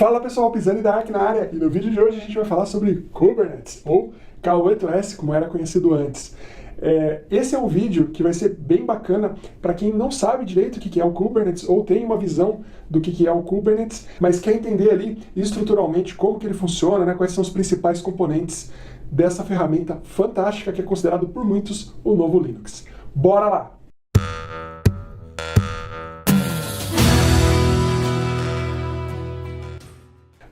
Fala pessoal, Pisani da Ark na área, e no vídeo de hoje a gente vai falar sobre Kubernetes, ou K8s, como era conhecido antes. Esse é um vídeo que vai ser bem bacana para quem não sabe direito o que é o Kubernetes, ou tem uma visão do que é o Kubernetes, mas quer entender ali estruturalmente como que ele funciona, né, quais são os principais componentes dessa ferramenta fantástica que é considerado por muitos o novo Linux. Bora lá!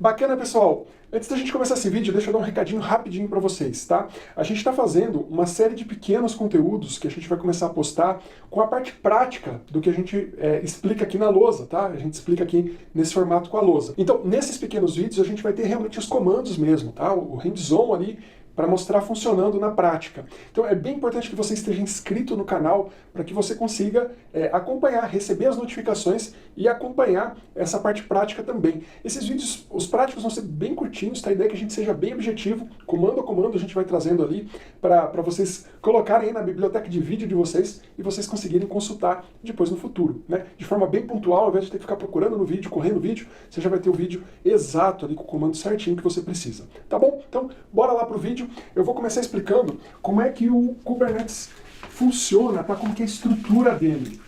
Bacana, pessoal! Antes da gente começar esse vídeo, deixa eu dar um recadinho rapidinho para vocês, tá? A gente está fazendo uma série de pequenos conteúdos que a gente vai começar a postar com a parte prática do que a gente explica aqui na lousa, tá? A gente explica aqui nesse formato com a lousa. Então, nesses pequenos vídeos, a gente vai ter realmente os comandos mesmo, tá? O hands-on ali, para mostrar funcionando na prática. Então é bem importante que você esteja inscrito no canal para que você consiga acompanhar, receber as notificações e acompanhar essa parte prática também. Esses vídeos, os práticos vão ser bem curtinhos, tá? A ideia é que a gente seja bem objetivo, comando a comando a gente vai trazendo ali para vocês colocarem aí na biblioteca de vídeo de vocês e vocês conseguirem consultar depois no futuro, né? De forma bem pontual, ao invés de ter que ficar procurando no vídeo, correndo no vídeo, você já vai ter o vídeo exato ali com o comando certinho que você precisa, tá bom? Então, bora lá pro vídeo. Eu vou começar explicando como é que o Kubernetes funciona, tá? Como que é a estrutura dele.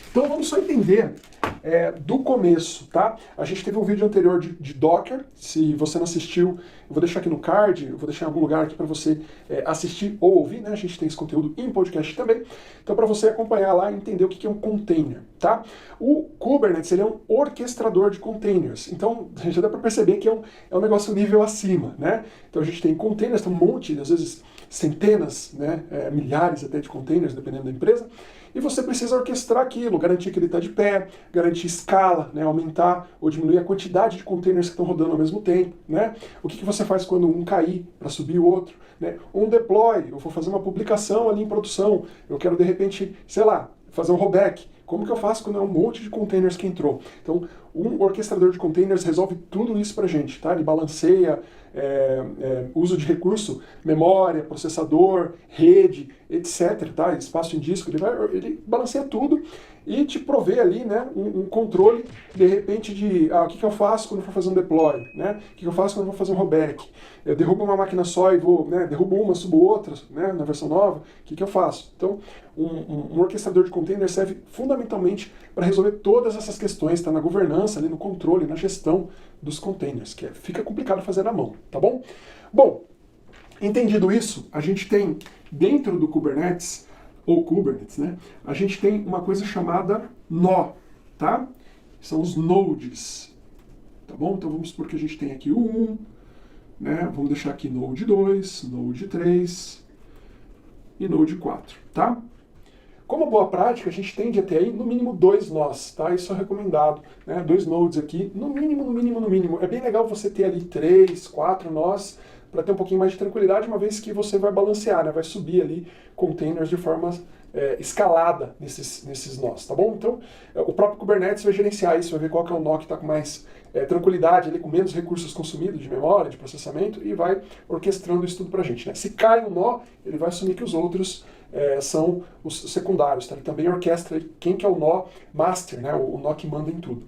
Então vamos só entender do começo, tá? A gente teve um vídeo anterior de Docker, se você não assistiu, eu vou deixar aqui no card, eu vou deixar em algum lugar aqui para você assistir ou ouvir, né? A gente tem esse conteúdo em podcast também, então para você acompanhar lá e entender o que é um container, tá? O Kubernetes, ele é um orquestrador de containers, então a gente já dá para perceber que é um negócio nível acima, né? Então a gente tem containers, tem um monte, às vezes centenas, né? Milhares até de containers, dependendo da empresa, e você precisa orquestrar aquilo, garantir que ele está de pé, garantir escala, né, aumentar ou diminuir a quantidade de containers que estão rodando ao mesmo tempo, né? O que você faz quando um cair para subir o outro, né? Um deploy, eu vou fazer uma publicação ali em produção, eu quero de repente, sei lá, fazer um rollback. Como que eu faço quando é um monte de containers que entrou? Então, um orquestrador de containers resolve tudo isso pra gente, tá? Ele balanceia uso de recurso, memória, processador, rede, etc, tá? Espaço em disco, ele balanceia tudo e te provê ali, né, um controle, de repente, de o que eu faço quando eu for fazer um deploy, né? O que eu faço quando eu vou fazer um rollback? Eu derrubo uma máquina só e vou, né, derrubo uma, subo outra, né, na versão nova, o que eu faço? Então, um orquestrador de container serve fundamentalmente para resolver todas essas questões, tá? Na governança, ali no controle, na gestão dos containers, que fica complicado fazer na mão, tá bom? Bom, entendido isso, a gente tem dentro do Kubernetes, ou Kubernetes, né? A gente tem uma coisa chamada nó, tá? São os nodes, tá bom? Então vamos supor que a gente tem aqui o 1, né? Vamos deixar aqui node 2, node 3 e node 4, tá? Como boa prática, a gente tende a ter aí no mínimo 2 nós, tá? Isso é recomendado, né? 2 nodes aqui, no mínimo, no mínimo, no mínimo. É bem legal você ter ali 3, 4 nós, para ter um pouquinho mais de tranquilidade, uma vez que você vai balancear, né? Vai subir ali containers de forma escalada nesses nós, tá bom? Então, o próprio Kubernetes vai gerenciar isso, vai ver qual que é o nó que está com mais tranquilidade, ali, com menos recursos consumidos de memória, de processamento, e vai orquestrando isso tudo para a gente, né? Se cai um nó, ele vai assumir que os outros são os secundários, tá? Ele também orquestra quem que é o nó master, né? O nó que manda em tudo.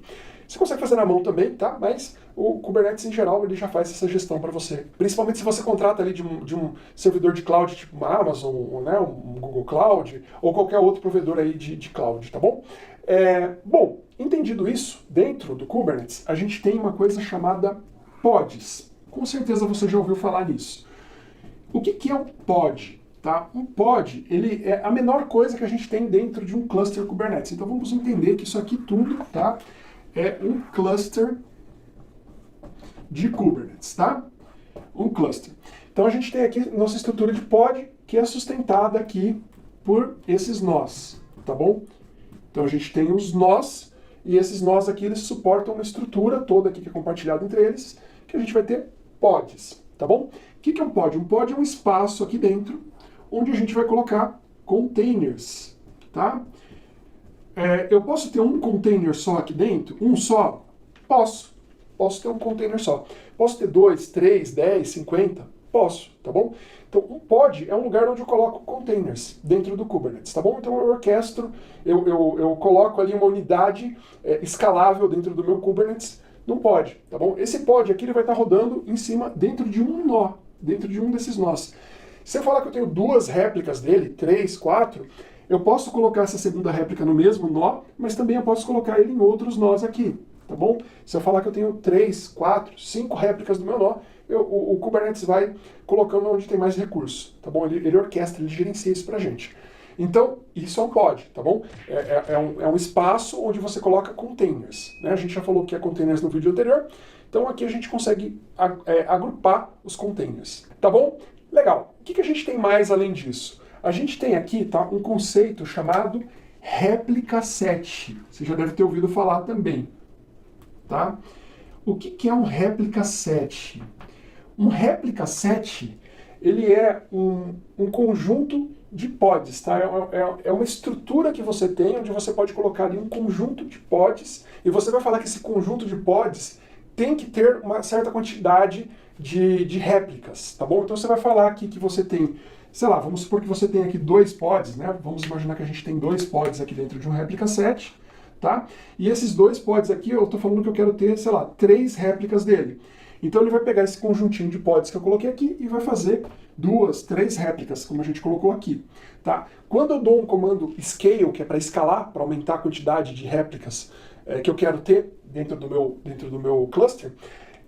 Você consegue fazer na mão também, tá? Mas o Kubernetes, em geral, ele já faz essa gestão para você. Principalmente se você contrata ali de um servidor de cloud, tipo uma Amazon, né? Um Google Cloud, ou qualquer outro provedor aí de cloud, tá bom? Bom, entendido isso, dentro do Kubernetes, a gente tem uma coisa chamada pods. Com certeza você já ouviu falar nisso. O que é um pod? Tá? Um pod, ele é a menor coisa que a gente tem dentro de um cluster Kubernetes. Então vamos entender que isso aqui tudo, tá, é um cluster de Kubernetes, tá? Um cluster. Então a gente tem aqui nossa estrutura de pod, que é sustentada aqui por esses nós, tá bom? Então a gente tem os nós, e esses nós aqui, eles suportam uma estrutura toda aqui que é compartilhada entre eles, que a gente vai ter pods, tá bom? O que é um pod? Um pod é um espaço aqui dentro, onde a gente vai colocar containers, tá? Eu posso ter um container só aqui dentro? Um só? Posso. Posso ter um container só. Posso ter 2, 3, 10, 50? Posso, tá bom? Então, um pod é um lugar onde eu coloco containers dentro do Kubernetes, tá bom? Então, eu orquestro, eu coloco ali uma unidade escalável dentro do meu Kubernetes Não pode, tá bom? Esse pod aqui ele vai estar rodando em cima, dentro de um nó, dentro de um desses nós. Se eu falar que eu tenho duas réplicas dele, 3, 4, eu posso colocar essa segunda réplica no mesmo nó, mas também eu posso colocar ele em outros nós aqui, tá bom? Se eu falar que eu tenho 3, 4, 5 réplicas do meu nó, o Kubernetes vai colocando onde tem mais recurso, tá bom? Ele orquestra, ele gerencia isso pra gente. Então, isso é um pod, tá bom? É um espaço onde você coloca containers, né? A gente já falou que é containers no vídeo anterior, então aqui a gente consegue agrupar os containers, tá bom? Legal. O que a gente tem mais além disso? A gente tem aqui, tá, um conceito chamado réplica set. Você já deve ter ouvido falar também, tá? O que é um réplica set? Um réplica set, ele é um conjunto de pods, tá? É uma estrutura que você tem, onde você pode colocar ali um conjunto de pods, e você vai falar que esse conjunto de pods tem que ter uma certa quantidade de réplicas, tá bom? Então você vai falar aqui que você tem, sei lá, vamos supor que você tem aqui 2 pods, né? Vamos imaginar que a gente tem 2 pods aqui dentro de um réplica set, tá? E esses 2 pods aqui, eu tô falando que eu quero ter, sei lá, 3 réplicas dele. Então ele vai pegar esse conjuntinho de pods que eu coloquei aqui e vai fazer 2, 3 réplicas, como a gente colocou aqui, tá? Quando eu dou um comando scale, que é para escalar, para aumentar a quantidade de réplicas que eu quero ter dentro do meu cluster,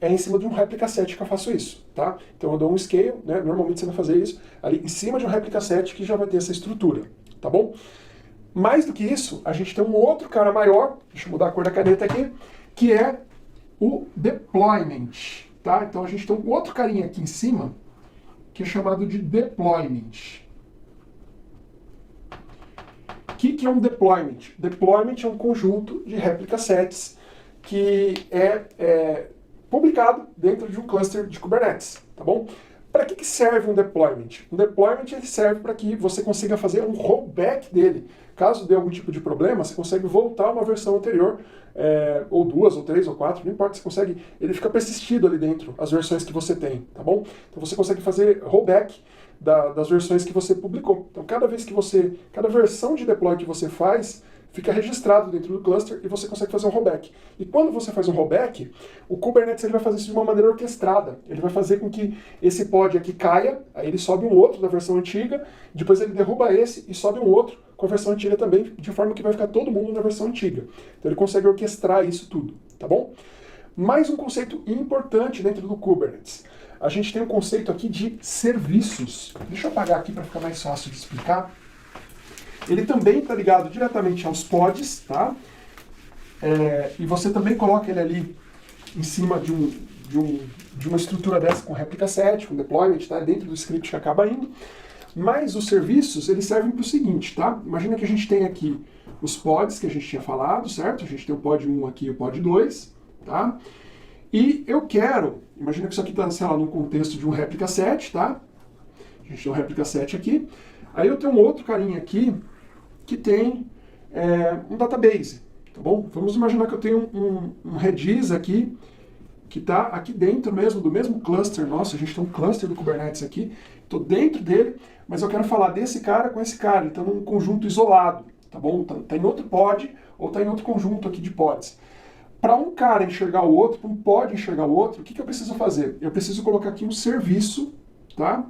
é em cima de um réplica set que eu faço isso, tá? Então eu dou um scale, né? Normalmente você vai fazer isso ali em cima de um réplica set que já vai ter essa estrutura, tá bom? Mais do que isso, a gente tem um outro cara maior, deixa eu mudar a cor da caneta aqui, que é o deployment, tá? Então a gente tem um outro carinha aqui em cima, que é chamado de deployment. O que é um deployment? Deployment é um conjunto de réplica sets que é publicado dentro de um cluster de Kubernetes, tá bom? Para que serve um deployment? Um deployment ele serve para que você consiga fazer um rollback dele. Caso dê algum tipo de problema, você consegue voltar a uma versão anterior, ou 2, ou 3, ou 4, não importa, você consegue, ele fica persistido ali dentro, as versões que você tem, tá bom? Então você consegue fazer rollback das versões que você publicou. Então cada versão de deploy que você faz, fica registrado dentro do cluster e você consegue fazer um rollback. E quando você faz um rollback, o Kubernetes ele vai fazer isso de uma maneira orquestrada. Ele vai fazer com que esse pod aqui caia, aí ele sobe um outro da versão antiga, depois ele derruba esse e sobe um outro com a versão antiga também, de forma que vai ficar todo mundo na versão antiga. Então ele consegue orquestrar isso tudo, tá bom? Mais um conceito importante dentro do Kubernetes. A gente tem um conceito aqui de serviços. Deixa eu apagar aqui para ficar mais fácil de explicar. Ele também está ligado diretamente aos pods, tá? E você também coloca ele ali em cima de uma estrutura dessa com réplica set, com deployment, tá? Dentro do script que acaba indo. Mas os serviços, eles servem para o seguinte, tá? Imagina que a gente tem aqui os pods que a gente tinha falado, certo? A gente tem o pod 1 aqui e o pod 2, tá? E eu quero, imagina que isso aqui está, sei lá, num contexto de um réplica set, tá? A gente tem um réplica set aqui. Aí eu tenho um outro carinha aqui que tem um database, tá bom? Vamos imaginar que eu tenho um Redis aqui, que está aqui dentro mesmo, do mesmo cluster nosso, a gente tem um cluster do Kubernetes aqui, estou dentro dele, mas eu quero falar desse cara com esse cara, ele está num conjunto isolado, tá bom? Está em outro pod, ou está em outro conjunto aqui de pods. Para um cara enxergar o outro, para um pod enxergar o outro, o que eu preciso fazer? Eu preciso colocar aqui um serviço, tá?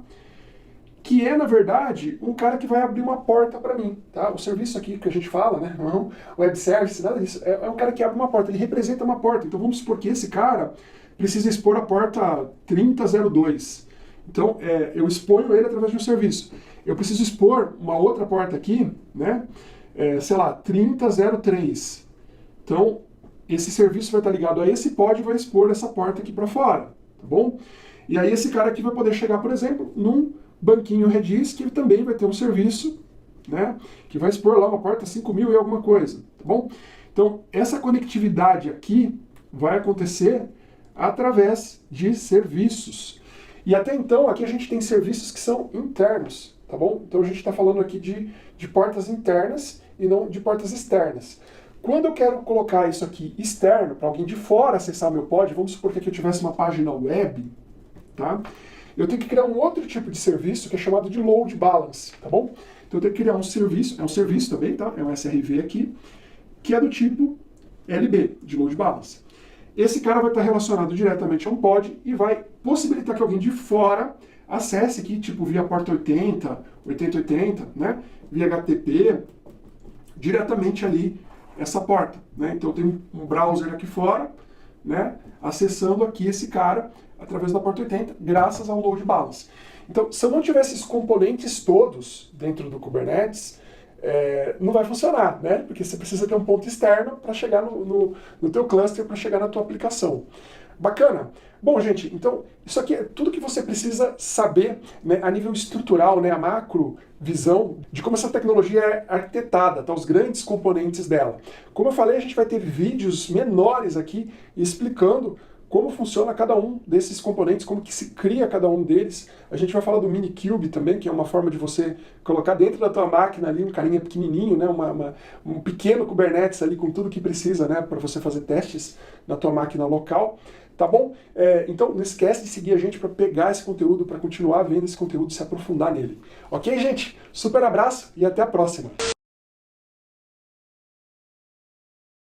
Que é, na verdade, um cara que vai abrir uma porta para mim, tá? O serviço aqui que a gente fala, né? Não, web service, nada disso. É um cara que abre uma porta, ele representa uma porta. Então vamos supor que esse cara precisa expor a porta 3002. Então eu exponho ele através de um serviço. Eu preciso expor uma outra porta aqui, né? Sei lá, 3003. Então esse serviço vai estar ligado a esse pod e vai expor essa porta aqui para fora, tá bom? E aí esse cara aqui vai poder chegar, por exemplo, num banquinho Redis, que ele também vai ter um serviço, né, que vai expor lá uma porta 5000 e alguma coisa, tá bom? Então, essa conectividade aqui vai acontecer através de serviços. E até então, aqui a gente tem serviços que são internos, tá bom? Então a gente está falando aqui de portas internas e não de portas externas. Quando eu quero colocar isso aqui externo, para alguém de fora acessar meu pod, vamos supor que aqui eu tivesse uma página web, tá? Eu tenho que criar um outro tipo de serviço que é chamado de load balance, tá bom? Então eu tenho que criar um serviço, é um serviço também, tá? É um SRV aqui, que é do tipo LB, de load balance. esse cara vai estar relacionado diretamente a um pod e vai possibilitar que alguém de fora acesse aqui, tipo via porta 80, 8080, né? Via HTTP, diretamente ali essa porta, né? Então tem um browser aqui fora, né? Acessando aqui esse cara através da porta 80, graças ao load balance. Então, se eu não tiver esses componentes todos dentro do Kubernetes, não vai funcionar, né? Porque você precisa ter um ponto externo para chegar no teu cluster, para chegar na tua aplicação. Bacana? Bom, gente, então, isso aqui é tudo que você precisa saber, né, a nível estrutural, né, a macro visão de como essa tecnologia é arquitetada, tá, os grandes componentes dela. Como eu falei, a gente vai ter vídeos menores aqui explicando como funciona cada um desses componentes, como que se cria cada um deles. A gente vai falar do Minikube também, que é uma forma de você colocar dentro da tua máquina ali um carinha pequenininho, né, um pequeno Kubernetes ali com tudo que precisa, né, para você fazer testes na tua máquina local. Tá bom? Então não esquece de seguir a gente para pegar esse conteúdo, para continuar vendo esse conteúdo e se aprofundar nele. Ok, gente? Super abraço e até a próxima!